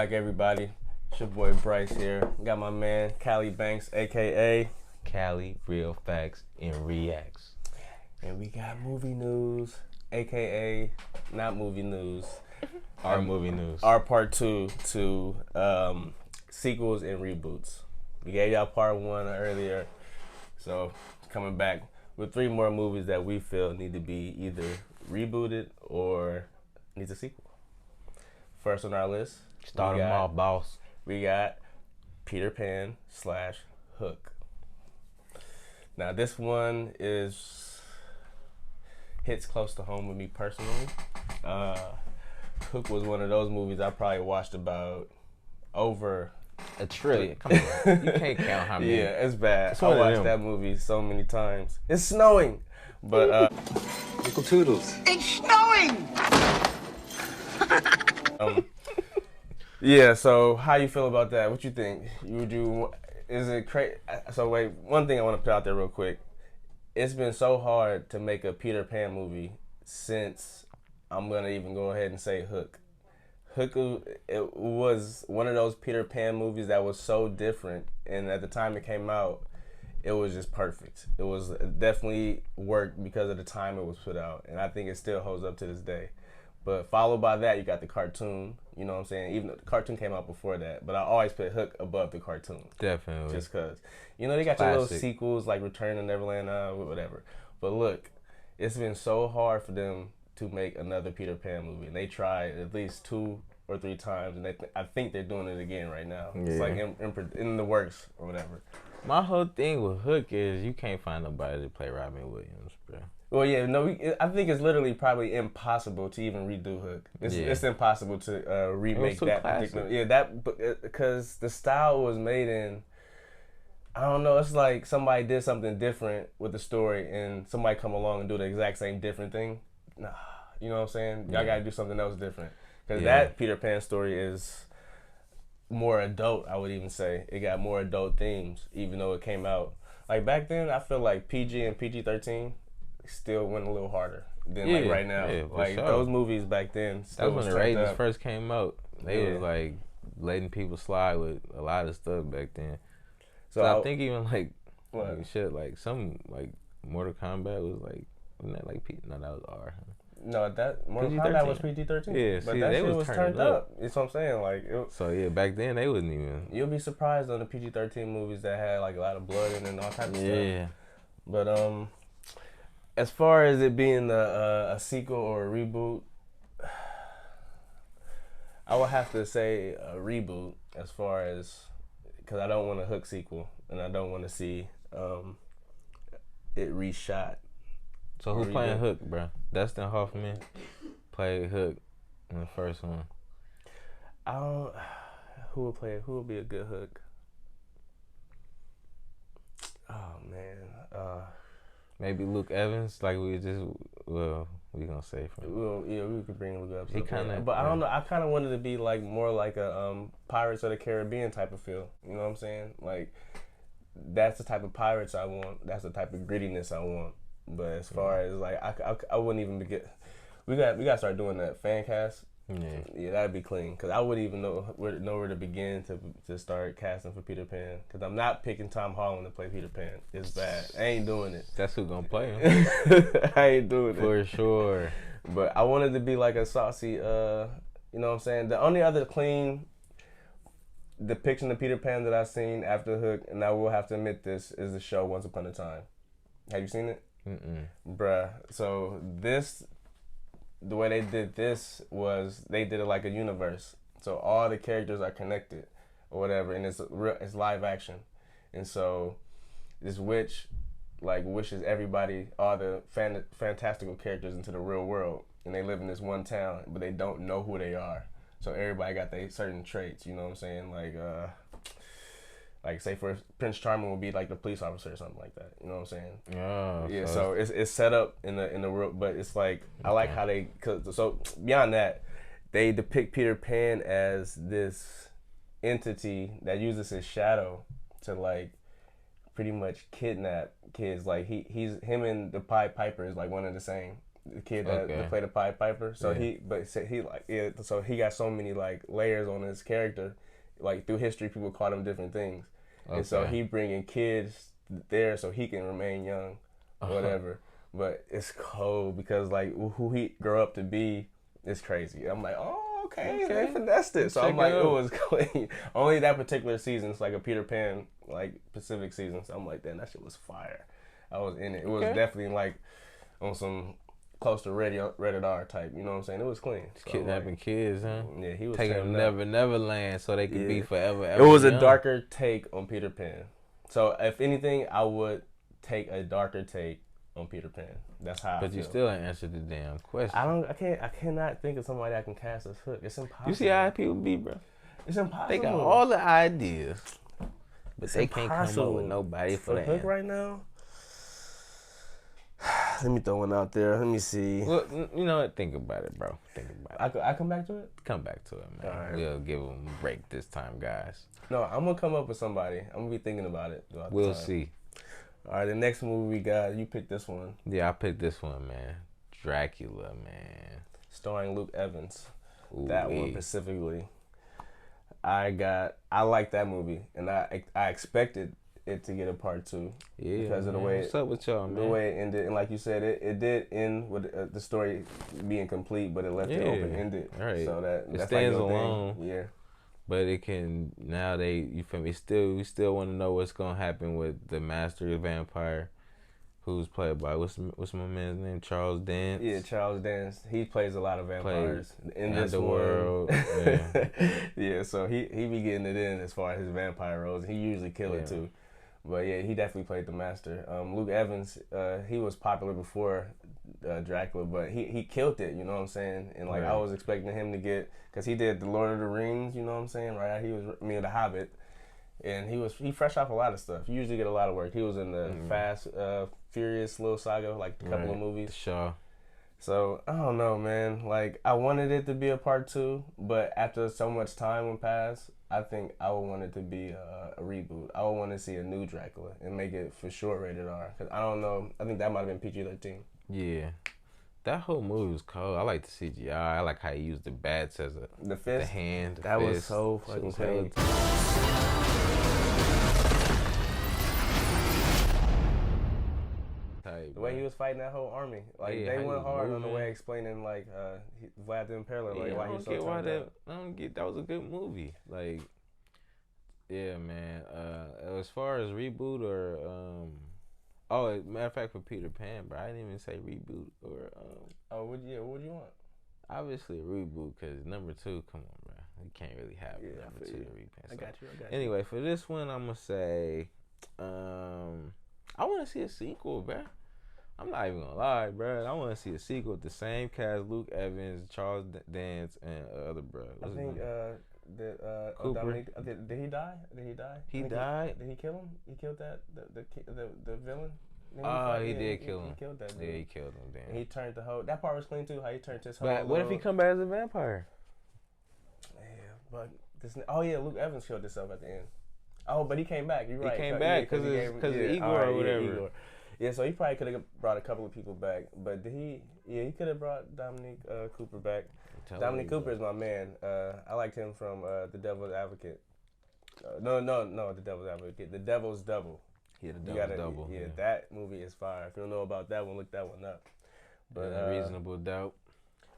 back, everybody. It's your boy Bryce here. Got my man Callie Banks, aka Cali, Real Facts, and Reacts. And we got movie news, aka not movie news. Our movie news. Our part 2 to sequels and reboots. We gave y'all part 1 earlier, so coming back with 3 more movies that we feel need to be either rebooted or needs a sequel. First on our list, Start them off, boss. we got Peter Pan / Hook. Now this one hits close to home with me personally. Hook was one of those movies I probably watched about over a trillion. Come on, you can't count how many. Yeah, it's bad. I watched that movie so many times. It's snowing, but Uncle Toodles. It's snowing! yeah. So how you feel about that? What you think? Is it crazy? So wait, one thing I want to put out there real quick. It's been so hard to make a Peter Pan movie since I'm gonna even go ahead and say Hook. Hook, it was one of those Peter Pan movies that was so different, and at the time it came out, it was just perfect. It was definitely worked because of the time it was put out, and I think it still holds up to this day. But followed by that, you got the cartoon. You know what I'm saying? Even though the cartoon came out before that, but I always put Hook above the cartoon. Definitely. Just because. You know, they got your little sequels like Return to Neverland, whatever. But look, it's been so hard for them to make another Peter Pan movie. And they tried at least 2 or 3 times, and I think they're doing it again right now. Yeah. It's like in the works or whatever. My whole thing with Hook is you can't find nobody to play Robin Williams, bro. Well, yeah, no, I think it's literally probably impossible to even redo Hook. It's impossible to remake that particular. Yeah, because the style was made in. I don't know. It's like somebody did something different with the story, and somebody come along and do the exact same different thing. Nah, you know what I'm saying? Y'all gotta do something else different. Because that Peter Pan story is more adult. I would even say it got more adult themes, even though it came out like back then. I feel like PG and PG-13 still went a little harder than like right now. Yeah, like those movies back then. That was when the ratings first came out. They was like letting people slide with a lot of stuff back then. So I think even like shit, like some like Mortal Kombat was like, wasn't that like no, that was R. No, that Mortal Kombat was PG-13. Yeah, but that shit was turned up. That's what I'm saying. Like, so yeah, back then they wasn't even. You'll be surprised on the PG-13 movies that had like a lot of blood in it and all types of stuff. Yeah. But as far as it being a sequel or a reboot, I would have to say a reboot as far as, because I don't want a Hook sequel and I don't want to see it reshot. So who's playing Hook, bro? Dustin Hoffman played Hook in the first one. Who will play it? Who will be a good Hook? Oh man. Maybe Luke Evans, like we gonna say from. Well, yeah, we could bring Luke Evans. He kind of, but I don't know. I kind of wanted to be like more like a Pirates of the Caribbean type of feel. You know what I'm saying? Like that's the type of pirates I want. That's the type of grittiness I want. But as far as like, I wouldn't even get. We got to start doing that fan cast. Yeah, that'd be clean. Cause I wouldn't even know where to begin to start casting for Peter Pan. Cause I'm not picking Tom Holland to play Peter Pan. It's bad. I ain't doing it. That's who gonna play him. I ain't doing it for sure. But I wanted to be like a saucy. You know what I'm saying? The only other clean depiction of Peter Pan that I've seen after Hook, and I will have to admit this, is the show Once Upon a Time. Have you seen it? Bruh. So the way they did this was they did it like a universe. So all the characters are connected or whatever, and it's live action. And so this witch like wishes everybody, all the fantastical characters, into the real world, and they live in this one town, but they don't know who they are. So everybody got their certain traits. You know what I'm saying? Like say for Prince Charming would be like the police officer or something like that. You know what I'm saying? Yeah. So it's set up in the world, but it's like I like how so beyond that, they depict Peter Pan as this entity that uses his shadow to like pretty much kidnap kids. Like him and the Pied Piper is like one and the same. the kid that played the Pied Piper. So he got so many like layers on his character. Like through history, people called him different things, and so he bringing kids there so he can remain young, whatever. But it's cold because like who he grew up to be is crazy. I'm like, oh, okay. They finessed it. So I'm like, it was clean. Only that particular season, it's like a Peter Pan like Pacific season. So I'm like, damn, that shit was fire. I was in it. It was definitely like on some close to rated R type. You know what I'm saying? It was clean. So kidnapping kids, huh? Yeah, he was taking them Neverland so they could be forever. It was a darker take on Peter Pan. So if anything, I would take a darker take on Peter Pan. That's how. But you still ain't answered the damn question. I cannot think of somebody that can cast as Hook. It's impossible. You see how people be, bro? It's impossible. They got all the ideas, but they can't come up with nobody for the Hook right now. Let me throw one out there. Let me see. Well, you know what? Think about it, bro. Think about it. I come back to it? Come back to it, man. Right. We'll give them a break this time, guys. No, I'm going to come up with somebody. I'm going to be thinking about it. We'll see. All right, the next movie we got, you picked this one. Yeah, I picked this one, man. Dracula, man. Starring Luke Evans. That one specifically. I like that movie, and I expected it to get a part 2 because of the way what's up with y'all, man? The way it ended, and like you said, it did end with the story being complete, but it left it open ended. Right. So that stands like alone. Thing. Yeah. But it can now you feel me? We still want to know what's gonna happen with the master vampire, who's played by what's my man's name? Charles Dance. Yeah, Charles Dance. He plays a lot of vampires in this world. Yeah, so he be getting it in as far as his vampire roles. He usually kill it too. But yeah, he definitely played the master. Luke Evans, he was popular before Dracula, but he killed it, you know what I'm saying? And like I was expecting him to get, because he did the Lord of the Rings, you know what I'm saying? Right? The Hobbit, and he fresh off a lot of stuff. He usually get a lot of work. He was in the Fast, Furious little saga, like a couple of movies. Sure. So I don't know, man. Like I wanted it to be a part 2, but after so much time went past, I think I would want it to be a reboot. I would want to see a new Dracula and make it for sure rated R. Cause I don't know. I think that might have been PG-13. Yeah, that whole movie was cool. I like the CGI. I like how he used the bats as the fist, the hand. The that fist. Was so fucking cool. The way he was fighting that whole army, like they went hard on the way explaining like Vlad the Impaler, like why he's so turned up. I don't get that was a good movie. Like, yeah, man. As far as reboot or matter of fact, for Peter Pan, bro, I didn't even say reboot or what do you want? Obviously a reboot because number 2, come on, bro, you can't really have number 2 to Repan. So, I got you. Anyway, for this one, I'm gonna say, I want to see a sequel, bro. I'm not even gonna lie, bro. I want to see a sequel with the same cast: Luke Evans, Charles Dance, and other bro. I think Dominic, did he die? He died. Did he kill him? He killed the villain. He did kill him. He killed that dude. Yeah, he killed him. Damn. And he turned the whole. That part was clean too. How he turned his whole. But what if he come back as a vampire? Yeah, but Luke Evans killed himself at the end. Oh, but he came back. You're right. He came back because of Igor or whatever. Igor. Yeah, so he probably could have brought a couple of people back, but did he? Yeah, he could have brought Dominic Cooper back. Dominic Cooper is my man. I liked him from The Devil's Advocate. No, The Devil's Advocate. The Devil's Double. Yeah, The Devil's Double. Yeah, that movie is fire. If you don't know about that one, look that one up. But Reasonable Doubt.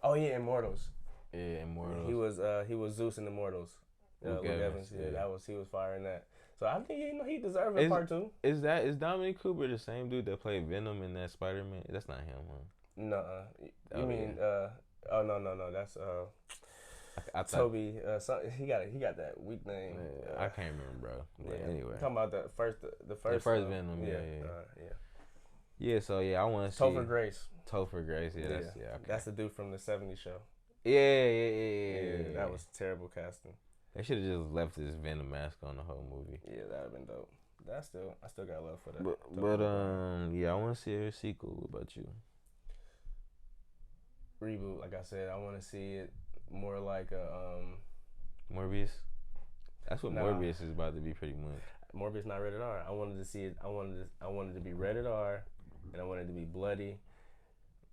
Oh yeah, Immortals. Yeah, Immortals. He was Zeus in Immortals. Luke Evans. Yeah, he was firing that. So I think he deserves a part 2. Is Dominic Cooper the same dude that played Venom in that Spider-Man? That's not him, huh? No. You mean no. That's I Toby. He got that weak name. I can't remember, bro. But anyway, talking about the first Venom. Yeah. So I want to see Topher Grace. Topher Grace. Yeah. Okay. That's the dude from the '70s show. Yeah. That was terrible casting. They should have just left this Venom mask on the whole movie. Yeah, that would have been dope. I still got love for that. But I want to see a sequel. What about you? Reboot, like I said, I want to see it more like a Morbius. That's what Morbius is about to be, pretty much. Morbius not rated R. I wanted to see it. I wanted to be rated R, and I wanted it to be bloody.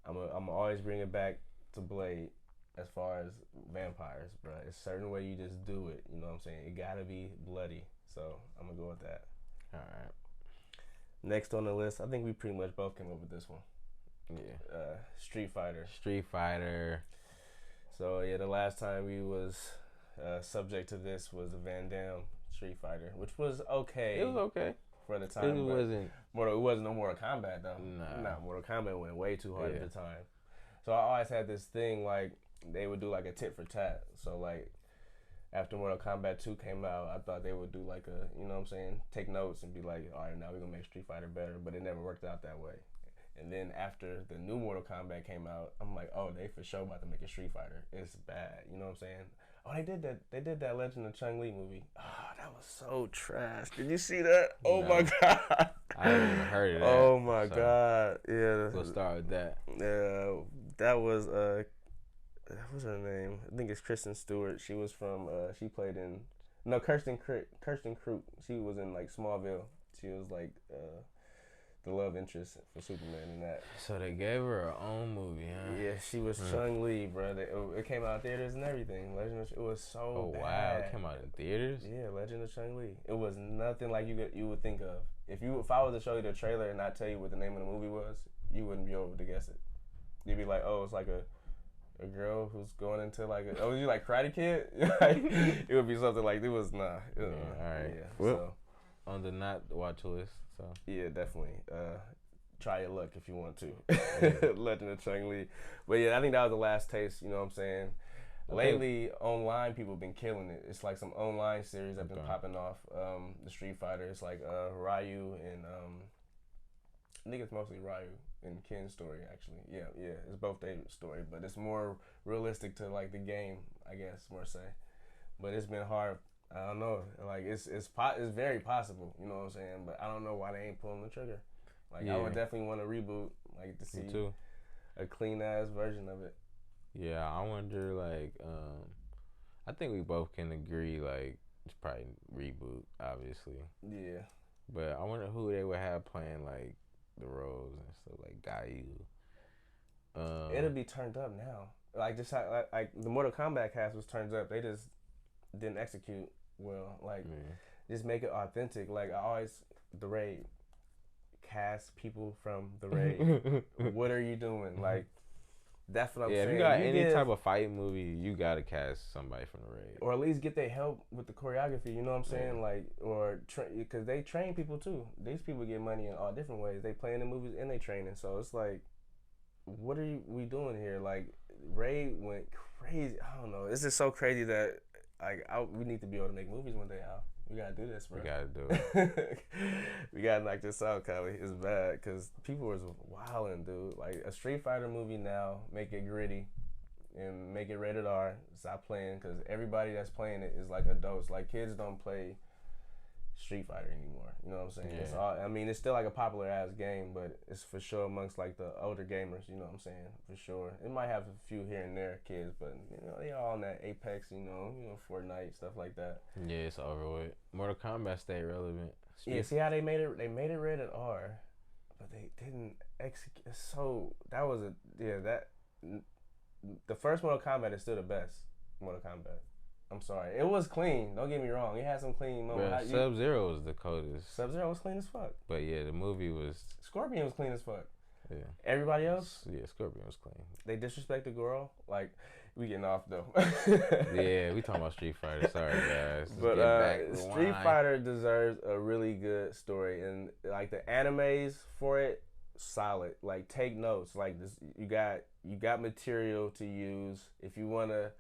I'm always bring it back to Blade. As far as vampires, bro, it's a certain way you just do it. You know what I'm saying? It gotta be bloody. So I'm gonna go with that. All right. Next on the list, I think we pretty much both came up with this one. Yeah. Street Fighter. Street Fighter. So yeah, the last time we was subject to this was a Van Damme Street Fighter, which was okay. It was okay for the time. It wasn't. It wasn't no Mortal Kombat though. Nah, Mortal Kombat went way too hard at the time. So I always had this thing like they would do like a tit for tat. So like after Mortal Kombat 2 came out, I thought they would do like a, you know what I'm saying, take notes and be like, all right, now we're gonna make Street Fighter better, but it never worked out that way. And then after the new Mortal Kombat came out, I'm like, oh, they for sure about to make a Street Fighter. It's bad, you know what I'm saying? Oh, they did that. They did that Legend of Chun-Li movie. Oh, that was so trash. Did you see that? Oh my god. I haven't even heard of that. Oh my god. Yeah. We'll start with that. Yeah, that was what's her name? I think it's Kristen Stewart. She was from she played in Kirsten Krug. She was in like Smallville. She was like the love interest for Superman in that. So they gave her her own movie, huh? Yeah, she was Chun-Li, bro. It came out in theaters and everything. It was so bad. Wow, it came out in theaters? Yeah, Legend of Chun-Li. It was nothing like you would think of. If I was to show you the trailer and not tell you what the name of the movie was, you wouldn't be able to guess it. You'd be like, oh, it's like a girl who's going into like you like Karate Kid? It would be something like it was nah. All right. Yeah. Well, so on the not watch list. So yeah, definitely. Try your luck if you want to. Legend of Chun-Li. But yeah, I think that was the last taste. You know what I'm saying? Okay. Lately, online people have been killing it. It's like some online series that have been popping off. The Street Fighter. It's like Ryu and I think it's mostly Ryu and Ken's story, actually. Yeah, it's both their story, but it's more realistic to like the game, I guess, more say. But it's been hard. I don't know. Like it's very possible, you know what I'm saying? But I don't know why they ain't pulling the trigger. Like I would definitely want to reboot, like to see a clean ass version of it. Yeah, I wonder. Like, I think we both can agree. Like, it's probably reboot, obviously. Yeah. But I wonder who they would have playing like the roles and stuff, like Gayu. It'll be turned up now. Like just like the Mortal Kombat cast was turned up. They just didn't execute well. Like just make it authentic. Like the Raid cast people from the Raid. What are you doing? Like that's what I'm saying. If you got any type of fight movie, you gotta cast somebody from the Raid, or at least get their help with the choreography. You know what I'm saying? Like, or because they train people too. These people get money in all different ways. They play in the movies and they training. So it's like, what are we doing here? Like, Raid went crazy. I don't know. It's just so crazy that we need to be able to make movies one day, Al. We gotta do this, bro. We gotta do it. We gotta knock this out, Kylie. It's bad because people was wilding, dude. Like a Street Fighter movie now, make it gritty and make it rated R. Stop playing because everybody that's playing it is like adults. Like kids don't play Street Fighter anymore. You know what I'm saying? Yeah. It's all, I mean, it's still like a popular ass game, but it's for sure amongst like the older gamers. You know what I'm saying? For sure. It might have a few here and there kids, but you know they all on that Apex. You know Fortnite stuff like that. Yeah, it's over with. Mortal Kombat stayed relevant. Yeah, see how they made it? They made it rated R, but they didn't execute. So that was the first Mortal Kombat is still the best Mortal Kombat. I'm sorry. It was clean. Don't get me wrong. It had some clean moments. Sub-Zero was the coldest. Sub-Zero was clean as fuck. But yeah, the movie was... Scorpion was clean as fuck. Yeah. Everybody else? Yeah, Scorpion was clean. They disrespected Goro? Like, we getting off though. Yeah, we talking about Street Fighter. Sorry, guys. But Street Fighter deserves a really good story. And like the animes for it, solid. Like, take notes. Like, this, you got material to use if you want to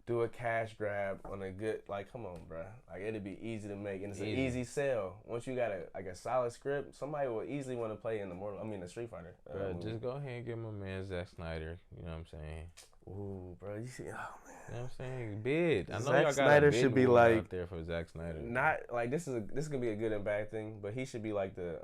do a cash grab on a good, like, come on, bro. Like, it'd be easy to make, and it's an easy sell. Once you got a solid script, somebody will easily want to play in the Street Fighter. Just go ahead and get my man Zack Snyder. You know what I'm saying? Ooh, bro, you see, oh man. You know what I'm saying? Bid. I know Zack y'all got Snyder a bid should be like out there for Zack Snyder. Not like this is gonna be a good and bad thing, but he should be like the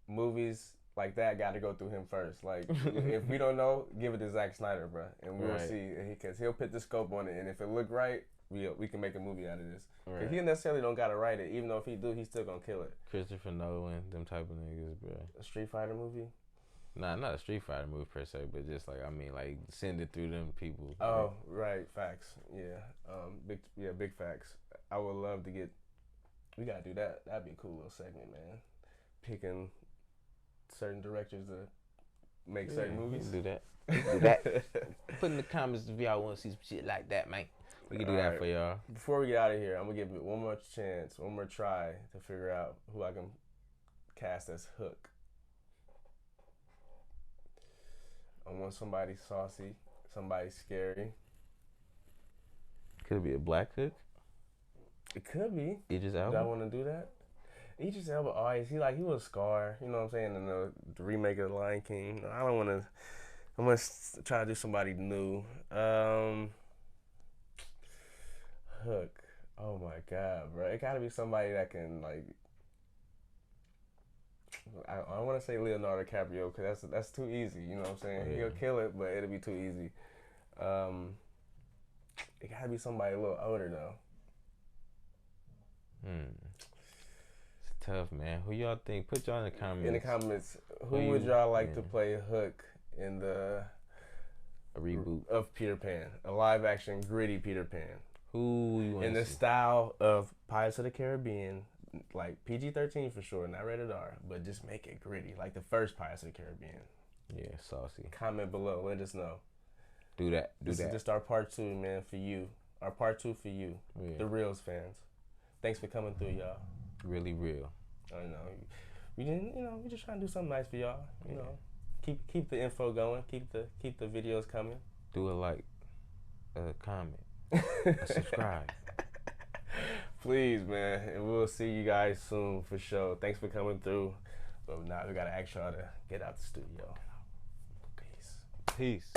movies like that got to go through him first. Like, if we don't know, give it to Zack Snyder, bro, and we'll see. Because he'll put the scope on it, and if it look right, we can make a movie out of this. Because he necessarily don't got to write it. Even though if he do, he's still going to kill it. Christopher Nolan, them type of niggas, bro. A Street Fighter movie? Nah, not a Street Fighter movie per se, but just like I mean, like send it through them people. Oh, right, facts. Yeah, big facts. I would love to get. We gotta do that. That'd be a cool little segment, man. Picking certain directors to make certain movies. Do that. Do that. Put in the comments if y'all want to see some shit like that, man. We can do that for y'all. Before we get out of here, I'm gonna give it one more chance, one more try to figure out who I can cast as Hook. I want somebody saucy, somebody scary. Could it be a black Hook? It could be. Idris Elba? Do I want to do that? Idris Elba always, he was Scar, you know what I'm saying, in the remake of The Lion King. I don't want to, I'm going to try to do somebody new. Hook. Oh my God, bro. It got to be somebody that can, like, I don't want to say Leonardo DiCaprio because that's too easy, you know what I'm saying? Yeah. He'll kill it, but it'll be too easy. It got to be somebody a little older, though. It's tough, man. Who y'all think? Put y'all in the comments. In the comments, who would y'all like to play Hook in a reboot of Peter Pan, a live action gritty Peter Pan? Who you want in the style of Pirates of the Caribbean, like PG-13 for sure, not rated R, but just make it gritty, like the first Pirates of the Caribbean. Yeah, saucy. Comment below, let us know. Do that. This is just our part 2, man, for you. Our part 2 for you, the Reels fans. Thanks for coming through, y'all. Really real. I know. We didn't, we just trying to do something nice for y'all. You know, keep the info going. Keep the videos coming. Do a like, a comment, a subscribe. Please, man. And we'll see you guys soon for sure. Thanks for coming through. But now we gotta ask y'all to get out the studio. Peace.